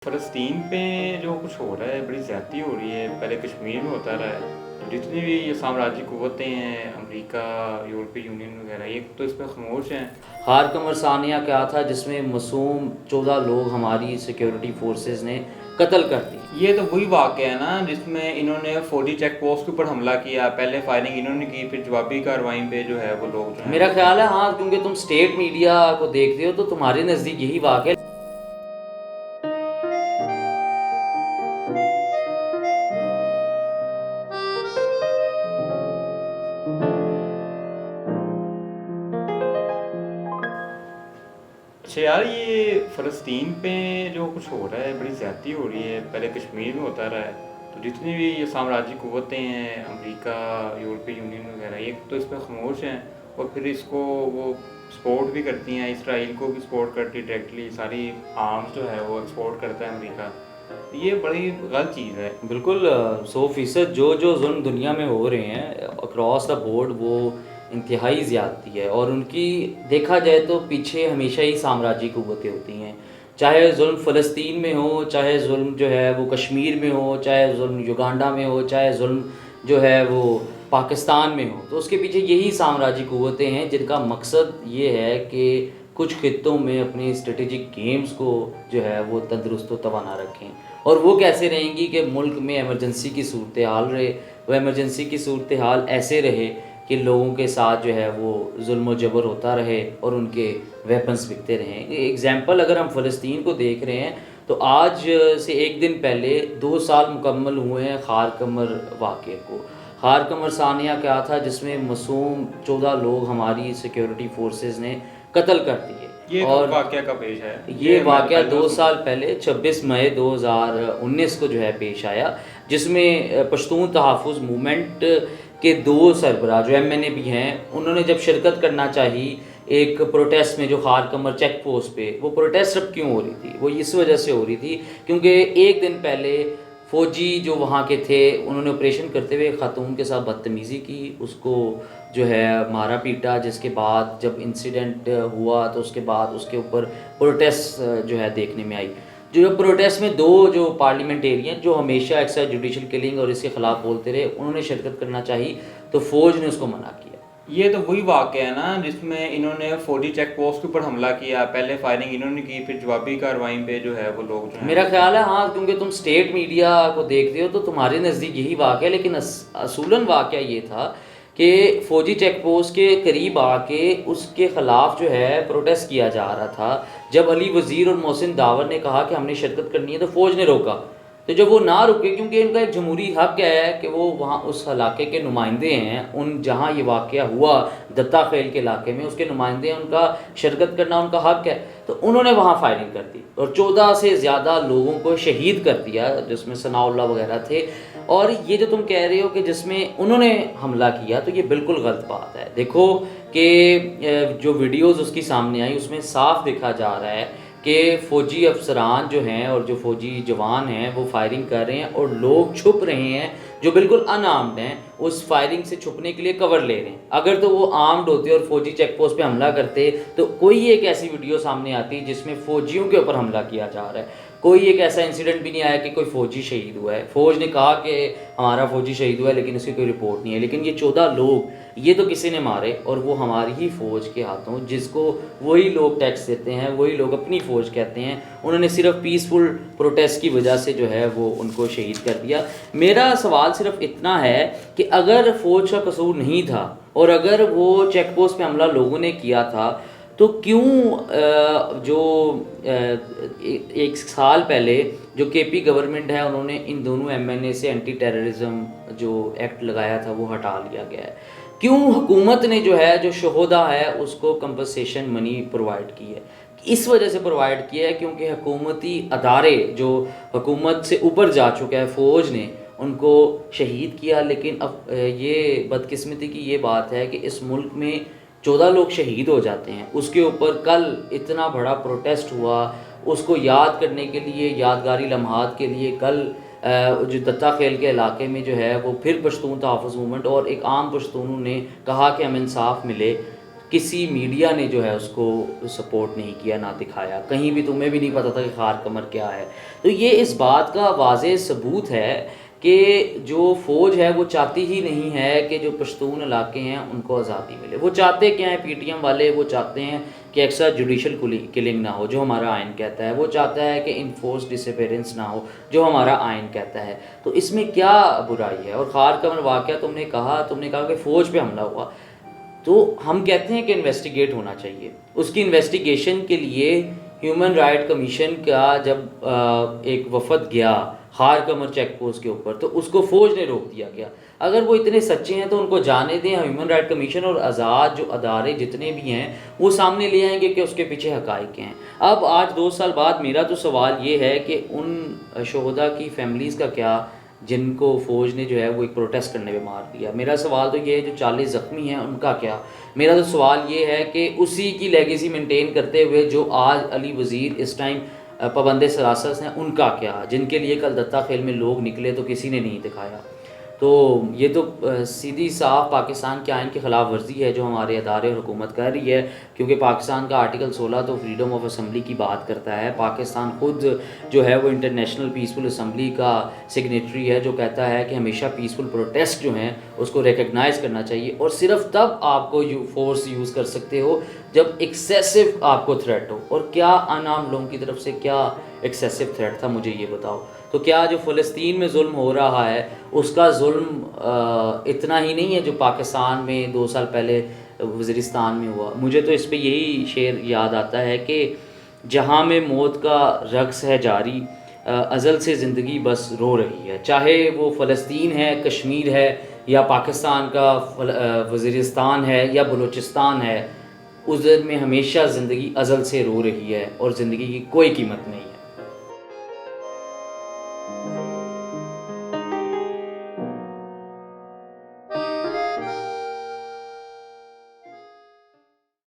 فلسطین پہ جو کچھ ہو رہا ہے بڑی زیادتی ہو رہی ہے. پہلے کشمیر میں ہوتا رہا ہے. تو جتنی بھی یہ سامراجی قوتیں ہیں, امریکہ, یورپی یونین وغیرہ, یہ تو اس پہ خاموش ہیں. خارقمر ثانیہ کیا تھا جس میں معصوم 14 لوگ ہماری سیکیورٹی فورسز نے قتل کر دی. یہ تو وہی واقعہ ہے نا جس میں انہوں نے فوجی چیک پوسٹ کے اوپر حملہ کیا. پہلے فائرنگ انہوں نے کی, پھر جوابی کارروائی پہ جو ہے وہ لوگ جو ہیں. میرا خیال ہے ہاں, کیونکہ تم اسٹیٹ میڈیا کو دیکھتے ہو تو تمہارے نزدیک یہی واقعہ. اچھا یار, یہ فلسطین پہ جو کچھ ہو رہا ہے بڑی زیادتی ہو رہی ہے. پہلے کشمیر میں ہوتا رہا ہے. تو جتنی بھی یہ سامراجی قوتیں ہیں, امریکہ, یورپی یونین وغیرہ, یہ تو اس پہ خاموش ہیں. اور پھر اس کو وہ سپورٹ بھی کرتی ہیں. اسرائیل کو بھی سپورٹ کرتی ہے ڈائریکٹلی. ساری آرمز جو ہے وہ ایکسپورٹ کرتا ہے امریکہ. یہ بڑی غلط چیز ہے. بالکل 100% جو ظلم دنیا میں ہو رہے ہیں اکراس دا بورڈ, وہ انتہائی زیادتی ہے. اور ان کی دیکھا جائے تو پیچھے ہمیشہ ہی سامراجی قوتیں ہوتی ہیں. چاہے ظلم فلسطین میں ہو, چاہے ظلم جو ہے وہ کشمیر میں ہو, چاہے ظلم یوگانڈا میں ہو, چاہے ظلم جو ہے وہ پاکستان میں ہو, تو اس کے پیچھے یہی سامراجی قوتیں ہیں جن کا مقصد یہ ہے کہ کچھ خطوں میں اپنی اسٹریٹجک گیمز کو جو ہے وہ تندرست و توانا رکھیں. اور وہ کیسے رہیں گی کہ ملک میں ایمرجنسی کی صورتحال رہے. وہ ایمرجنسی کی صورتحال ایسے رہے کہ لوگوں کے ساتھ جو ہے وہ ظلم و جبر ہوتا رہے اور ان کے ویپنز بکتے رہیں. ایگزامپل اگر ہم فلسطین کو دیکھ رہے ہیں تو آج سے ایک دن پہلے 2 سال مکمل ہوئے ہیں خارقمر واقعے کو. خارقمر ثانیہ کیا تھا جس میں معصوم 14 لوگ ہماری سیکیورٹی فورسز نے قتل کر دیے. یہ اور واقعہ کا پیش ہے. یہ واقعہ 2 سال پہلے 26 مئی 2019 کو جو ہے پیش آیا, جس میں پشتون تحفظ موومنٹ کے 2 سربراہ جو ایم این اے بھی ہیں, انہوں نے جب شرکت کرنا چاہی ایک پروٹیسٹ میں جو خارقمر چیک پوسٹ پہ. وہ پروٹیسٹ اب کیوں ہو رہی تھی؟ وہ اس وجہ سے ہو رہی تھی کیونکہ ایک دن پہلے فوجی جو وہاں کے تھے انہوں نے آپریشن کرتے ہوئے خاتون کے ساتھ بدتمیزی کی, اس کو جو ہے مارا پیٹا, جس کے بعد جب انسیڈنٹ ہوا تو اس کے بعد اس کے اوپر پروٹیسٹ جو ہے دیکھنے میں آئی. جو پروٹیسٹ میں 2 جو پارلیمنٹیرین جو ہمیشہ ایکسٹرا جوڈیشل کلنگ اور اس کے خلاف بولتے رہے, انہوں نے شرکت کرنا چاہی تو فوج نے اس کو منع کیا. یہ تو وہی واقعہ ہے نا جس میں انہوں نے فوجی چیک پوسٹ کے اوپر حملہ کیا. پہلے فائرنگ انہوں نے کی, پھر جوابی کارروائی پہ جو ہے وہ لوگ جو ہیں. میرا خیال ہے ہاں, کیونکہ تم اسٹیٹ میڈیا کو دیکھتے ہو تو تمہارے نزدیک یہی واقعہ ہے, لیکن اصولاً واقعہ یہ تھا کہ فوجی چیک پوسٹ کے قریب آ کے اس کے خلاف جو ہے پروٹیسٹ کیا جا رہا تھا. جب علی وزیر اور محسن داور نے کہا کہ ہم نے شرکت کرنی ہے تو فوج نے روکا. تو جب وہ نہ رکے, کیونکہ ان کا ایک جمہوری حق ہے کہ وہ وہاں اس علاقے کے نمائندے ہیں, ان جہاں یہ واقعہ ہوا دتا خیل کے علاقے میں, اس کے نمائندے ہیں, ان کا شرکت کرنا ان کا حق ہے. تو انہوں نے وہاں فائرنگ کر دی اور 14 سے زیادہ لوگوں کو شہید کر دیا, جس میں ثناء اللہ وغیرہ تھے. اور یہ جو تم کہہ رہے ہو کہ جس میں انہوں نے حملہ کیا, تو یہ بالکل غلط بات ہے. دیکھو کہ جو ویڈیوز اس کی سامنے آئی اس میں صاف دیکھا جا رہا ہے کہ فوجی افسران جو ہیں اور جو فوجی جوان ہیں وہ فائرنگ کر رہے ہیں اور لوگ چھپ رہے ہیں جو بالکل ان آرمڈ ہیں, اس فائرنگ سے چھپنے کے لیے کور لے رہے ہیں. اگر تو وہ آرمڈ ہوتے اور فوجی چیک پوسٹ پہ حملہ کرتے تو کوئی ایک ایسی ویڈیو سامنے آتی جس میں فوجیوں کے اوپر حملہ کیا جا رہا ہے. کوئی ایک ایسا انسیڈنٹ بھی نہیں آیا کہ کوئی فوجی شہید ہوا ہے. فوج نے کہا کہ ہمارا فوجی شہید ہوا ہے لیکن اس کی کوئی رپورٹ نہیں ہے. لیکن یہ 14 لوگ یہ تو کسی نے مارے, اور وہ ہماری ہی فوج کے ہاتھوں, جس کو وہی لوگ ٹیکس دیتے ہیں, وہی لوگ اپنی فوج کہتے ہیں, انہوں نے صرف پیسفل پروٹیسٹ کی وجہ سے جو ہے وہ ان کو شہید کر دیا. میرا سوال صرف اتنا ہے کہ اگر فوج کا قصور نہیں تھا اور اگر وہ چیک پوسٹ پہ حملہ لوگوں نے کیا تھا تو کیوں جو 1 سال پہلے جو کے پی گورنمنٹ ہے انہوں نے ان دونوں ایم این اے سے اینٹی ٹیررزم جو ایکٹ لگایا تھا وہ ہٹا لیا گیا ہے؟ کیوں حکومت نے جو ہے جو شہدا ہے اس کو کمپنسیشن منی پرووائڈ کی ہے؟ اس وجہ سے پرووائڈ کیا ہے کیونکہ حکومتی ادارے جو حکومت سے اوپر جا چکا ہے, فوج نے ان کو شہید کیا. لیکن اب یہ بدقسمتی کی یہ بات ہے کہ اس ملک میں 14 لوگ شہید ہو جاتے ہیں, اس کے اوپر کل اتنا بڑا پروٹیسٹ ہوا, اس کو یاد کرنے کے لیے, یادگاری لمحات کے لیے. کل جو دتا خیل کے علاقے میں جو ہے وہ پھر پشتون تحفظ موومنٹ اور ایک عام پشتونوں نے کہا کہ ہمیں انصاف ملے. کسی میڈیا نے جو ہے اس کو سپورٹ نہیں کیا، نہ دکھایا، کہیں بھی تمہیں بھی نہیں پتہ تھا کہ خار قمر کیا ہے. تو یہ اس بات کا واضح ثبوت ہے کہ جو فوج ہے وہ چاہتی ہی نہیں ہے کہ جو پشتون علاقے ہیں ان کو آزادی ملے. وہ چاہتے کیا ہیں پی ٹی ایم والے؟ وہ چاہتے ہیں کہ ایکسٹرا جوڈیشل کلنگ نہ ہو جو ہمارا آئین کہتا ہے. وہ چاہتا ہے کہ انفورس ڈس اپیرنس نہ ہو جو ہمارا آئین کہتا ہے. تو اس میں کیا برائی ہے؟ اور خار قمر واقعہ تم نے کہا کہ فوج پہ حملہ ہوا، تو ہم کہتے ہیں کہ انویسٹیگیٹ ہونا چاہیے. اس کی انویسٹیگیشن کے لیے ہیومن رائٹ کمیشن کا جب ایک وفد گیا خار قمر چیک پوسٹ کے اوپر تو اس کو فوج نے روک دیا گیا. اگر وہ اتنے سچے ہیں تو ان کو جانے دیں. ہیومن رائٹ کمیشن اور آزاد جو ادارے جتنے بھی ہیں وہ سامنے لے آئیں گے کہ اس کے پیچھے حقائق ہیں. اب آج 2 سال بعد میرا تو سوال یہ ہے کہ ان شہداء کی فیملیز کا کیا جن کو فوج نے جو ہے وہ ایک پروٹیسٹ کرنے پہ مار دیا؟ میرا سوال تو یہ ہے جو 40 زخمی ہیں ان کا کیا؟ میرا تو سوال یہ ہے کہ اسی کی لیگیسی مینٹین کرتے ہوئے جو آج علی وزیر اس ٹائم پابند سراست ہیں ان کا کیا؟ جن کے لیے کل دتہ خیل میں لوگ نکلے تو کسی نے نہیں دکھایا. تو یہ تو سیدھی صاف پاکستان کے آئین کی خلاف ورزی ہے جو ہمارے ادارے اور حکومت کر رہی ہے، کیونکہ پاکستان کا آرٹیکل 16 تو فریڈم آف اسمبلی کی بات کرتا ہے. پاکستان خود جو ہے وہ انٹرنیشنل پیسفل اسمبلی کا سگنیٹری ہے جو کہتا ہے کہ ہمیشہ پیسفل پروٹیسٹ جو ہیں اس کو ریکگنائز کرنا چاہیے، اور صرف تب آپ کو فورس یوز کر سکتے ہو جب ایکسیسو آپ کو تھریٹ ہو. اور کیا عام لوگوں کی طرف سے کیا ایکسیسو تھریٹ تھا مجھے یہ بتاؤ. تو کیا جو فلسطین میں ظلم ہو رہا ہے اس کا ظلم اتنا ہی نہیں ہے جو پاکستان میں 2 سال پہلے وزیرستان میں ہوا؟ مجھے تو اس پہ یہی شعر یاد آتا ہے کہ جہاں میں موت کا رقص ہے جاری، ازل سے زندگی بس رو رہی ہے. چاہے وہ فلسطین ہے، کشمیر ہے، یا پاکستان کا وزیرستان ہے یا بلوچستان ہے، ادھر میں ہمیشہ زندگی ازل سے رو رہی ہے اور زندگی کی کوئی قیمت نہیں.